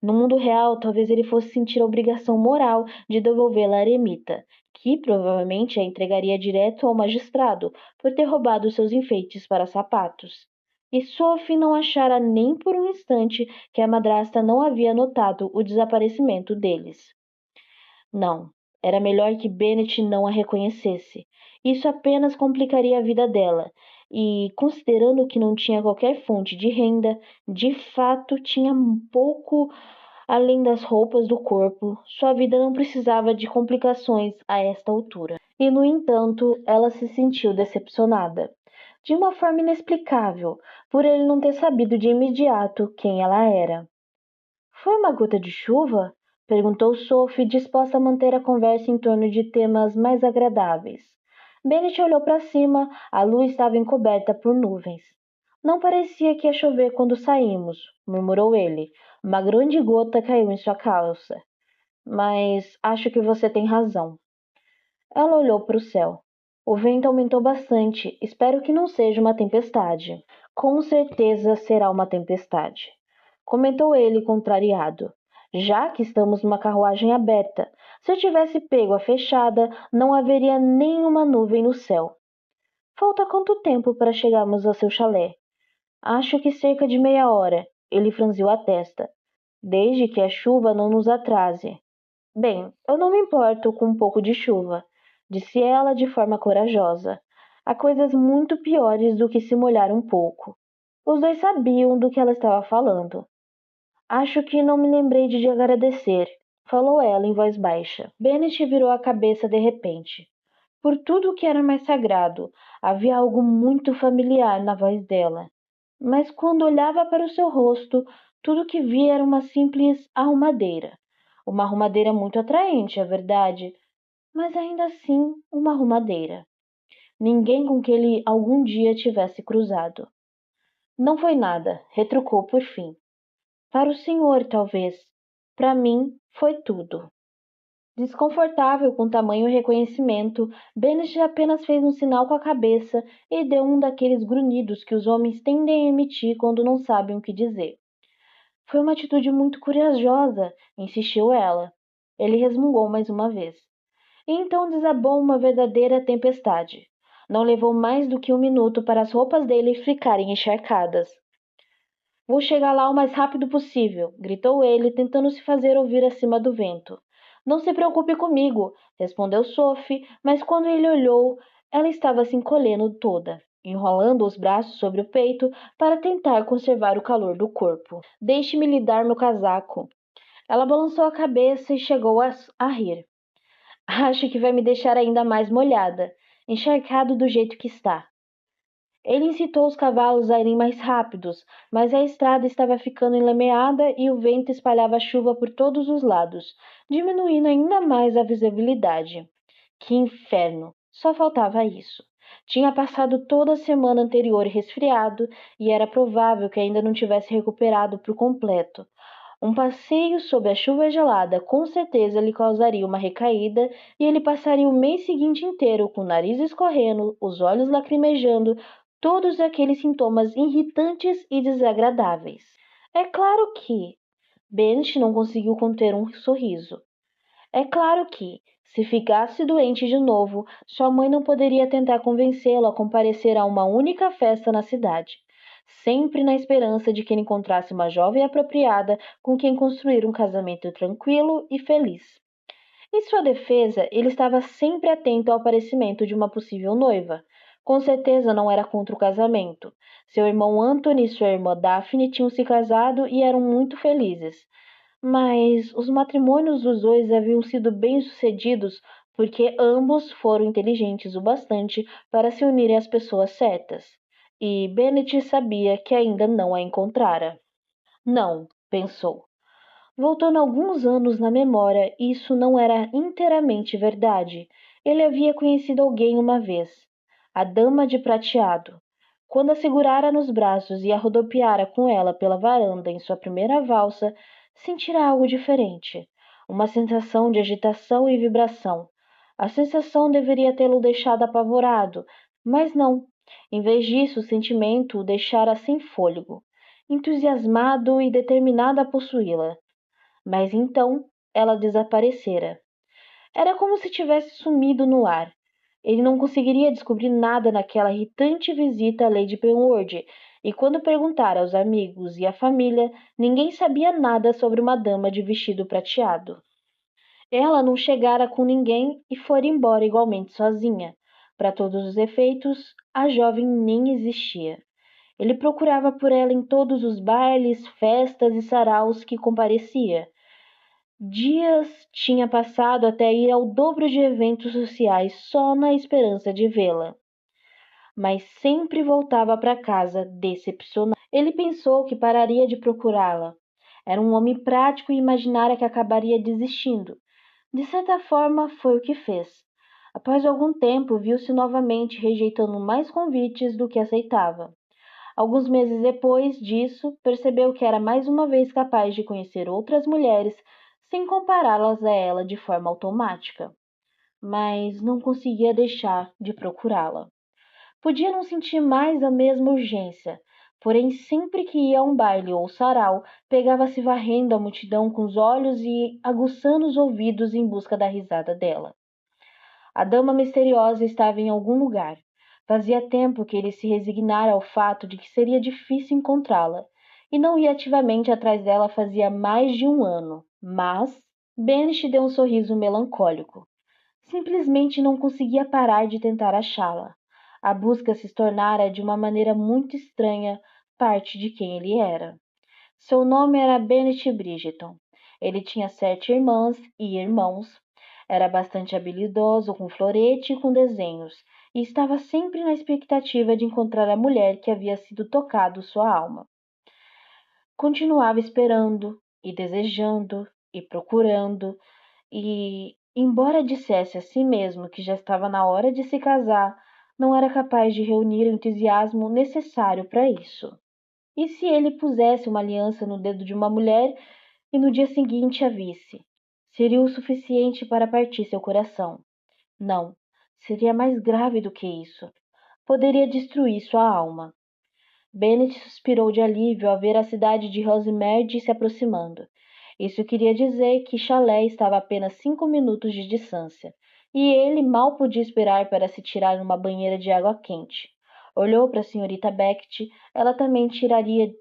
No mundo real, talvez ele fosse sentir a obrigação moral de devolvê-la à eremita, que provavelmente a entregaria direto ao magistrado por ter roubado seus enfeites para sapatos. E Sophie não achara nem por um instante que a madrasta não havia notado o desaparecimento deles. Não, era melhor que Bennet não a reconhecesse. Isso apenas complicaria a vida dela, e, considerando que não tinha qualquer fonte de renda, de fato tinha um pouco além das roupas do corpo, sua vida não precisava de complicações a esta altura. E, no entanto, ela se sentiu decepcionada, de uma forma inexplicável, por ele não ter sabido de imediato quem ela era. Foi uma gota de chuva? Perguntou Sophie, disposta a manter a conversa em torno de temas mais agradáveis. Bennett olhou para cima, a lua estava encoberta por nuvens. Não parecia que ia chover quando saímos, murmurou ele. Uma grande gota caiu em sua calça. Mas acho que você tem razão. Ela olhou para o céu. O vento aumentou bastante. Espero que não seja uma tempestade. Com certeza será uma tempestade, comentou ele contrariado. Já que estamos numa carruagem aberta, se eu tivesse pego a fechada, não haveria nenhuma nuvem no céu. Falta quanto tempo para chegarmos ao seu chalé? Acho que cerca de meia hora. Ele franziu a testa. Desde que a chuva não nos atrase. Bem, eu não me importo com um pouco de chuva, disse ela de forma corajosa. Há coisas muito piores do que se molhar um pouco. Os dois sabiam do que ela estava falando. Acho que não me lembrei de agradecer, falou ela em voz baixa. Bennett virou a cabeça de repente. Por tudo que era mais sagrado, havia algo muito familiar na voz dela. Mas quando olhava para o seu rosto, tudo que via era uma simples arrumadeira. Uma arrumadeira muito atraente, é verdade, mas ainda assim uma arrumadeira. Ninguém com que ele algum dia tivesse cruzado. Não foi nada, retrucou por fim. Para o senhor, talvez. Para mim, foi tudo. Desconfortável com tamanho reconhecimento, Bennett apenas fez um sinal com a cabeça e deu um daqueles grunhidos que os homens tendem a emitir quando não sabem o que dizer. Foi uma atitude muito corajosa, insistiu ela. Ele resmungou mais uma vez. E então desabou uma verdadeira tempestade. Não levou mais do que 1 minuto para as roupas dele ficarem encharcadas. Vou chegar lá o mais rápido possível, gritou ele, tentando se fazer ouvir acima do vento. Não se preocupe comigo, respondeu Sophie, mas quando ele olhou, ela estava se encolhendo toda, enrolando os braços sobre o peito para tentar conservar o calor do corpo. Deixe-me lhe dar meu casaco. Ela balançou a cabeça e chegou a rir. Acho que vai me deixar ainda mais molhada, encharcado do jeito que está. Ele incitou os cavalos a irem mais rápidos, mas a estrada estava ficando enlameada e o vento espalhava chuva por todos os lados, diminuindo ainda mais a visibilidade. Que inferno! Só faltava isso. Tinha passado toda a semana anterior resfriado e era provável que ainda não tivesse recuperado por completo. Um passeio sob a chuva gelada com certeza lhe causaria uma recaída e ele passaria o mês seguinte inteiro com o nariz escorrendo, os olhos lacrimejando, todos aqueles sintomas irritantes e desagradáveis. É claro que Bennett não conseguiu conter um sorriso. É claro que, se ficasse doente de novo, sua mãe não poderia tentar convencê-lo a comparecer a uma única festa na cidade, sempre na esperança de que ele encontrasse uma jovem apropriada com quem construir um casamento tranquilo e feliz. Em sua defesa, ele estava sempre atento ao aparecimento de uma possível noiva. Com certeza não era contra o casamento. Seu irmão Anthony e sua irmã Daphne tinham se casado e eram muito felizes. Mas os matrimônios dos dois haviam sido bem-sucedidos porque ambos foram inteligentes o bastante para se unirem às pessoas certas. E Bennett sabia que ainda não a encontrara. Não, pensou. Voltando alguns anos na memória, isso não era inteiramente verdade. Ele havia conhecido alguém uma vez, a Dama de Prateado. Quando a segurara nos braços e a rodopiara com ela pela varanda em sua primeira valsa, sentira algo diferente, uma sensação de agitação e vibração. A sensação deveria tê-lo deixado apavorado, mas não. Em vez disso, o sentimento o deixara sem fôlego, entusiasmado e determinado a possuí-la. Mas então ela desaparecera. Era como se tivesse sumido no ar. Ele não conseguiria descobrir nada naquela irritante visita a Lady Penward, e quando perguntara aos amigos e à família, ninguém sabia nada sobre uma dama de vestido prateado. Ela não chegara com ninguém e fora embora igualmente sozinha. Para todos os efeitos, a jovem nem existia. Ele procurava por ela em todos os bailes, festas e saraus que comparecia. Dias tinha passado até ir ao dobro de eventos sociais só na esperança de vê-la, mas sempre voltava para casa decepcionado. Ele pensou que pararia de procurá-la. Era um homem prático e imaginara que acabaria desistindo. De certa forma, foi o que fez. Após algum tempo, viu-se novamente rejeitando mais convites do que aceitava. Alguns meses depois disso, percebeu que era mais uma vez capaz de conhecer outras mulheres sem compará-las a ela de forma automática, mas não conseguia deixar de procurá-la. Podia não sentir mais a mesma urgência, porém sempre que ia a um baile ou sarau, pegava-se varrendo a multidão com os olhos e aguçando os ouvidos em busca da risada dela. A dama misteriosa estava em algum lugar. Fazia tempo que ele se resignara ao fato de que seria difícil encontrá-la, e não ia ativamente atrás dela fazia mais de um ano. Mas Benish deu um sorriso melancólico. Simplesmente não conseguia parar de tentar achá-la. A busca se tornara de uma maneira muito estranha parte de quem ele era. Seu nome era Bennett Bridgeton. Ele tinha 7 irmãs e irmãos. Era bastante habilidoso com florete e com desenhos, e estava sempre na expectativa de encontrar a mulher que havia sido tocado sua alma. Continuava esperando, e desejando, e procurando, e, embora dissesse a si mesmo que já estava na hora de se casar, não era capaz de reunir o entusiasmo necessário para isso. E se ele pusesse uma aliança no dedo de uma mulher e no dia seguinte a visse? Seria o suficiente para partir seu coração. Não, seria mais grave do que isso. Poderia destruir sua alma. Bennett suspirou de alívio ao ver a cidade de Rosemary se aproximando. Isso queria dizer que Chalé estava a apenas 5 minutos de distância, e ele mal podia esperar para se tirar numa banheira de água quente. Olhou para a senhorita Beckett, ela também tiraria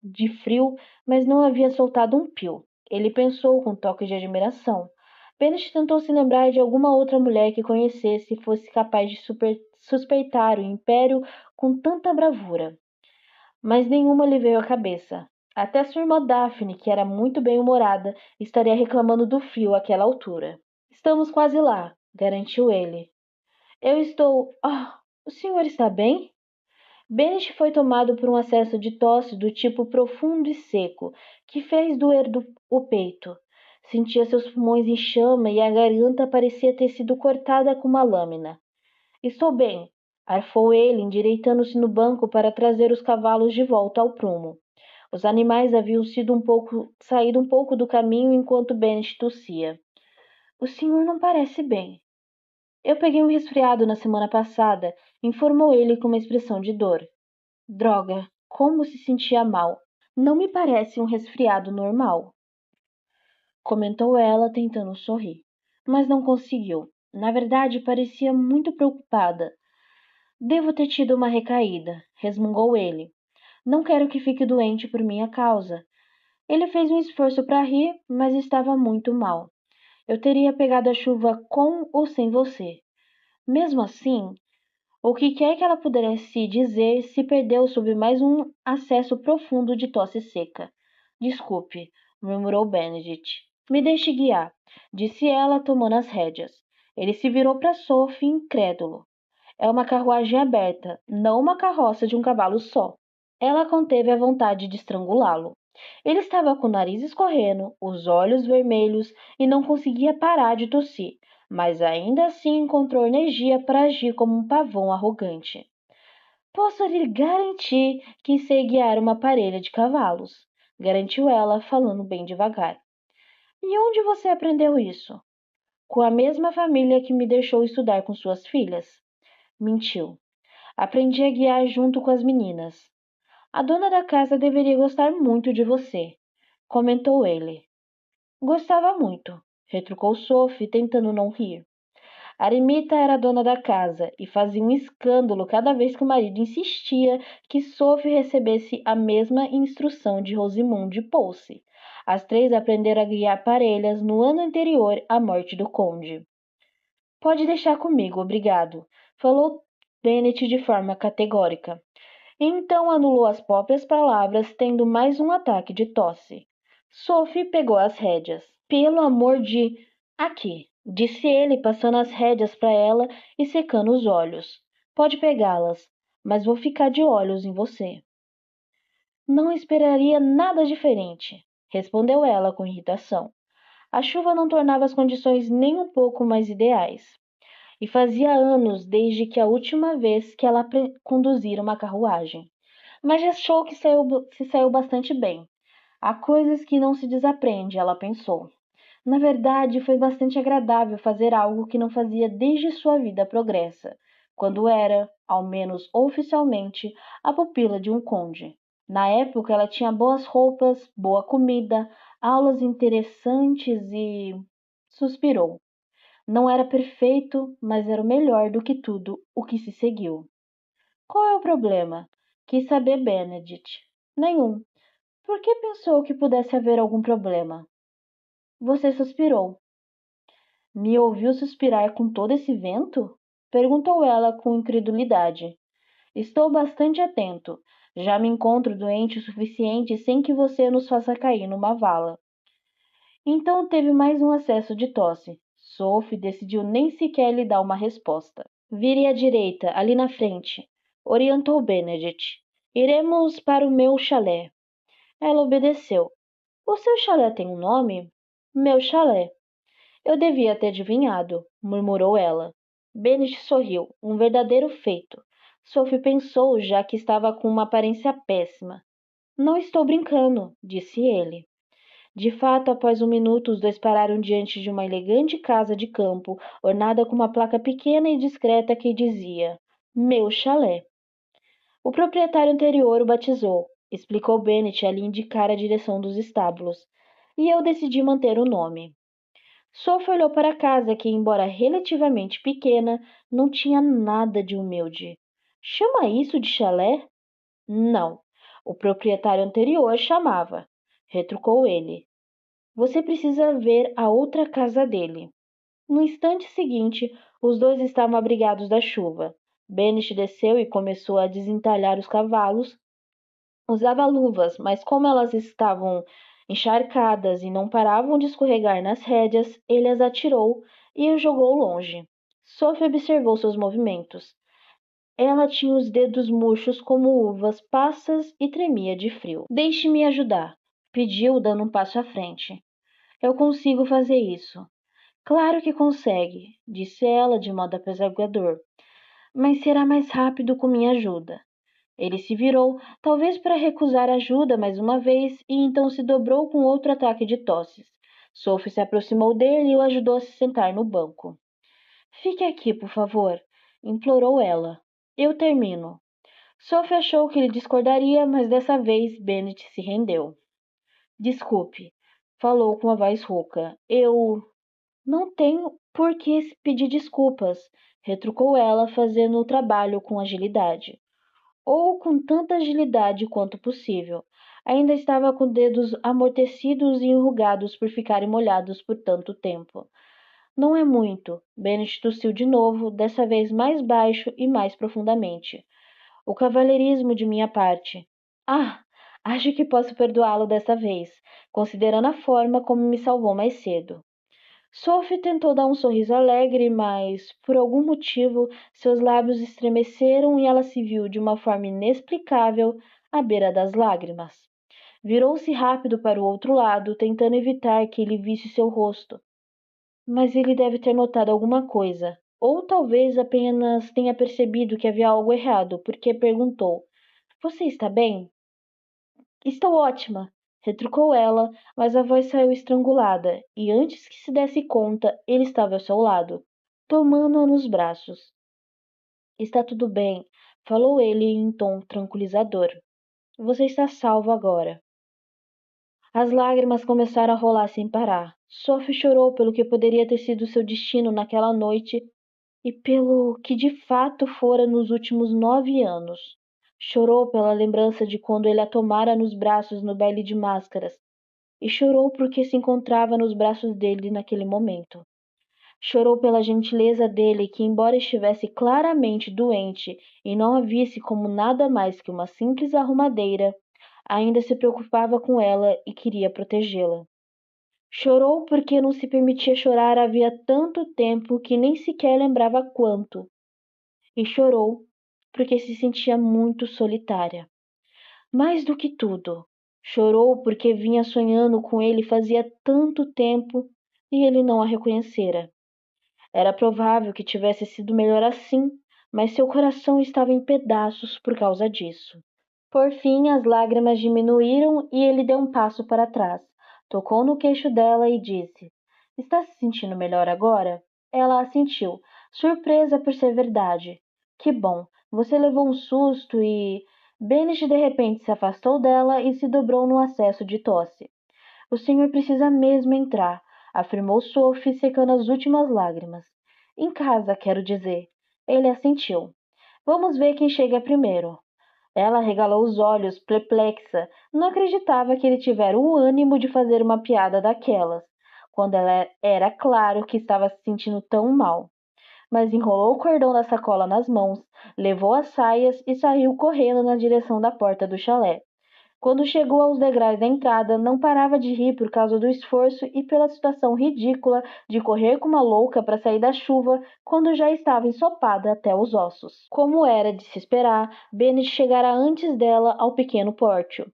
de frio, mas não havia soltado um pio. Ele pensou com um toque de admiração. Bennett tentou se lembrar de alguma outra mulher que conhecesse e fosse capaz de suspeitar o império com tanta bravura. Mas nenhuma lhe veio à cabeça. Até sua irmã Daphne, que era muito bem-humorada, estaria reclamando do frio àquela altura. Estamos quase lá, garantiu ele. Eu estou... Ah, o senhor está bem? Bennett foi tomado por um acesso de tosse do tipo profundo e seco, que fez doer o peito. Sentia seus pulmões em chama e a garganta parecia ter sido cortada com uma lâmina. Estou bem, arfou ele, endireitando-se no banco para trazer os cavalos de volta ao prumo. Os animais haviam saído um pouco do caminho enquanto Bennett tossia. O senhor não parece bem. Eu peguei um resfriado na semana passada, informou ele com uma expressão de dor. Droga, como se sentia mal. Não me parece um resfriado normal, comentou ela, tentando sorrir. Mas não conseguiu. Na verdade, parecia muito preocupada. Devo ter tido uma recaída, resmungou ele. Não quero que fique doente por minha causa. Ele fez um esforço para rir, mas estava muito mal. Eu teria pegado a chuva com ou sem você. Mesmo assim, o que quer que ela pudesse dizer se perdeu sob mais um acesso profundo de tosse seca. Desculpe, murmurou Benedict. Me deixe guiar, disse ela, tomando as rédeas. Ele se virou para Sophie, incrédulo. É uma carruagem aberta, não uma carroça de um cavalo só. Ela conteve a vontade de estrangulá-lo. Ele estava com o nariz escorrendo, os olhos vermelhos e não conseguia parar de tossir, mas ainda assim encontrou energia para agir como um pavão arrogante. Posso lhe garantir que sei guiar uma parelha de cavalos, garantiu ela, falando bem devagar. E onde você aprendeu isso? Com a mesma família que me deixou estudar com suas filhas. Mentiu. Aprendi a guiar junto com as meninas. A dona da casa deveria gostar muito de você, comentou ele. Gostava muito, retrucou Sophie, tentando não rir. Arimita era a dona da casa e fazia um escândalo cada vez que o marido insistia que Sophie recebesse a mesma instrução de Rosemunde Pouce. As três aprenderam a guiar parelhas no ano anterior à morte do conde. Pode deixar comigo, obrigado, falou Bennet de forma categórica. Então anulou as próprias palavras, tendo mais um ataque de tosse. Sophie pegou as rédeas. Pelo amor de... Aqui, disse ele, passando as rédeas para ela e secando os olhos. Pode pegá-las, mas vou ficar de olhos em você. Não esperaria nada diferente, respondeu ela com irritação. A chuva não tornava as condições nem um pouco mais ideais. E fazia anos desde que a última vez que ela conduzira uma carruagem. mas achou que se saiu bastante bem. Há coisas que não se desaprende, ela pensou. Na verdade, foi bastante agradável fazer algo que não fazia desde sua vida progressa, quando era, ao menos oficialmente, a pupila de um conde. Na época, ela tinha boas roupas, boa comida, aulas interessantes e suspirou. Não era perfeito, mas era o melhor do que tudo o que se seguiu. Qual é o problema? Quis saber Benedict. Nenhum. Por que pensou que pudesse haver algum problema? Você suspirou. Me ouviu suspirar com todo esse vento? Perguntou ela com incredulidade. Estou bastante atento. Já me encontro doente o suficiente sem que você nos faça cair numa vala. Então teve mais um acesso de tosse. Sophie decidiu nem sequer lhe dar uma resposta. Vire à direita, ali na frente, orientou Benedict. Iremos para o meu chalé. Ela obedeceu. O seu chalé tem um nome? Meu chalé. Eu devia ter adivinhado, murmurou ela. Benedict sorriu, um verdadeiro feito. Sophie pensou, já que estava com uma aparência péssima. Não estou brincando, disse ele. De fato, após um minuto, os dois pararam diante de uma elegante casa de campo, ornada com uma placa pequena e discreta que dizia: Meu chalé. O proprietário anterior o batizou, explicou Bennett al indicar a direção dos estábulos, e eu decidi manter o nome. Sophie olhou para a casa que, embora relativamente pequena, não tinha nada de humilde. Chama isso de chalé? Não. O proprietário anterior chamava, retrucou ele. Você precisa ver a outra casa dele. No instante seguinte, os dois estavam abrigados da chuva. Bennett desceu e começou a desentalhar os cavalos. Usava luvas, mas como elas estavam encharcadas e não paravam de escorregar nas rédeas, ele as atirou e os jogou longe. Sophie observou seus movimentos. Ela tinha os dedos murchos como uvas passas e tremia de frio. Deixe-me ajudar, pediu, dando um passo à frente. Eu consigo fazer isso. Claro que consegue, disse ela de modo apesargador. Mas será mais rápido com minha ajuda. Ele se virou, talvez para recusar ajuda mais uma vez, e então se dobrou com outro ataque de tosses. Sophie se aproximou dele e o ajudou a se sentar no banco. Fique aqui, por favor, implorou ela. Eu termino. Sophie achou que ele discordaria, mas dessa vez Bennet se rendeu. Desculpe, falou com a voz rouca. Eu não tenho por que pedir desculpas, retrucou ela, fazendo o trabalho com agilidade. Ou com tanta agilidade quanto possível. Ainda estava com dedos amortecidos e enrugados por ficarem molhados por tanto tempo. Não é muito. Bennet tossiu de novo, dessa vez mais baixo e mais profundamente. O cavalheirismo de minha parte. Ah, acho que posso perdoá-lo dessa vez, considerando a forma como me salvou mais cedo. Sophie tentou dar um sorriso alegre, mas, por algum motivo, seus lábios estremeceram e ela se viu de uma forma inexplicável à beira das lágrimas. Virou-se rápido para o outro lado, tentando evitar que ele visse seu rosto. Mas ele deve ter notado alguma coisa, ou talvez apenas tenha percebido que havia algo errado, porque perguntou: Você está bem? Estou ótima, retrucou ela, mas a voz saiu estrangulada, e antes que se desse conta, ele estava ao seu lado, tomando-a nos braços. Está tudo bem, falou ele em tom tranquilizador. Você está salvo agora. As lágrimas começaram a rolar sem parar. Sophie chorou pelo que poderia ter sido seu destino naquela noite e pelo que de fato fora nos últimos 9 anos. Chorou pela lembrança de quando ele a tomara nos braços no baile de máscaras, e chorou porque se encontrava nos braços dele naquele momento. Chorou pela gentileza dele que, embora estivesse claramente doente e não a visse como nada mais que uma simples arrumadeira, ainda se preocupava com ela e queria protegê-la. Chorou porque não se permitia chorar havia tanto tempo que nem sequer lembrava quanto. E chorou porque se sentia muito solitária. Mais do que tudo, chorou porque vinha sonhando com ele fazia tanto tempo e ele não a reconhecera. Era provável que tivesse sido melhor assim, mas seu coração estava em pedaços por causa disso. Por fim, as lágrimas diminuíram e ele deu um passo para trás. Tocou no queixo dela e disse: Está se sentindo melhor agora? Ela assentiu, surpresa por ser verdade. Que bom, você levou um susto e. Bennett de repente se afastou dela e se dobrou num acesso de tosse. O senhor precisa mesmo entrar, afirmou Sophie, secando as últimas lágrimas. Em casa, quero dizer. Ele assentiu. Vamos ver quem chega primeiro. Ela regalou os olhos, perplexa. Não acreditava que ele tivera o ânimo de fazer uma piada daquelas, quando ela era claro que estava se sentindo tão mal. Mas enrolou o cordão da sacola nas mãos, levou as saias e saiu correndo na direção da porta do chalé. Quando chegou aos degraus da entrada, não parava de rir por causa do esforço e pela situação ridícula de correr como uma louca para sair da chuva quando já estava ensopada até os ossos. Como era de se esperar, Bennett chegara antes dela ao pequeno pórtio.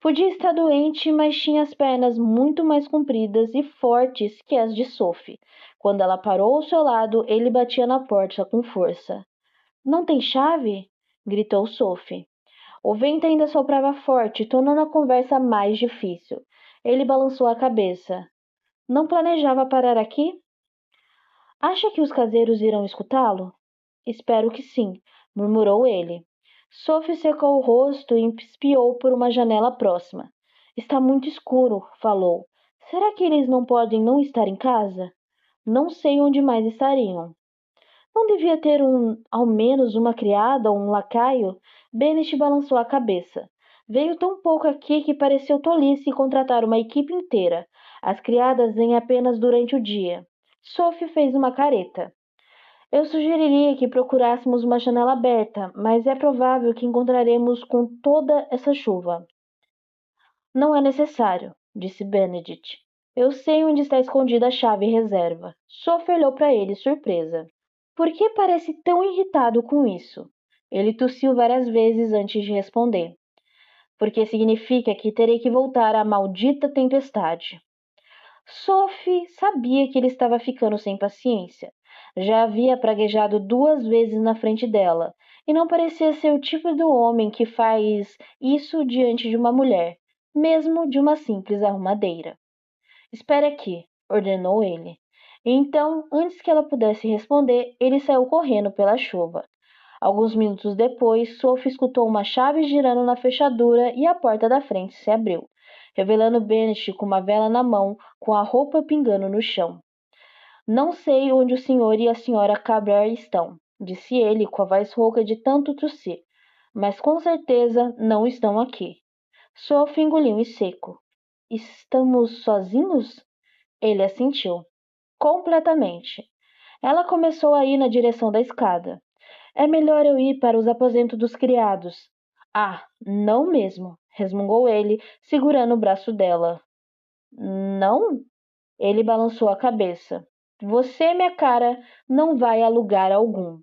Podia estar doente, mas tinha as pernas muito mais compridas e fortes que as de Sophie. Quando ela parou ao seu lado, ele batia na porta com força. Não tem chave? Gritou Sophie. O vento ainda soprava forte, tornando a conversa mais difícil. Ele balançou a cabeça. Não planejava parar aqui? Acha que os caseiros irão escutá-lo? Espero que sim, murmurou ele. Sophie secou o rosto e espiou por uma janela próxima. Está muito escuro, falou. Será que eles não podem não estar em casa? Não sei onde mais estariam. Não devia ter ao menos uma criada ou um lacaio? Bennett balançou a cabeça. Veio tão pouco aqui que pareceu tolice contratar uma equipe inteira. As criadas vêm apenas durante o dia. Sophie fez uma careta. Eu sugeriria que procurássemos uma janela aberta, mas é provável que encontraremos com toda essa chuva. Não é necessário, disse Benedict. Eu sei onde está escondida a chave reserva. Sophie olhou para ele, surpresa. Por que parece tão irritado com isso? Ele tossiu várias vezes antes de responder. Porque significa que terei que voltar à maldita tempestade. Sophie sabia que ele estava ficando sem paciência. Já havia praguejado 2 vezes na frente dela, e não parecia ser o tipo do homem que faz isso diante de uma mulher, mesmo de uma simples arrumadeira. Espere aqui, ordenou ele. E então, antes que ela pudesse responder, ele saiu correndo pela chuva. Alguns minutos depois, Sophie escutou uma chave girando na fechadura e a porta da frente se abriu, revelando Bennett com uma vela na mão, com a roupa pingando no chão. Não sei onde o senhor e a senhora Cabral estão, disse ele com a voz rouca de tanto tossir, mas com certeza não estão aqui. Sophie engoliu em seco. Estamos sozinhos? Ele assentiu. Completamente. Ela começou a ir na direção da escada. É melhor eu ir para os aposentos dos criados. Ah, não mesmo, resmungou ele, segurando o braço dela. Não? Ele balançou a cabeça. Você, minha cara, não vai a lugar algum.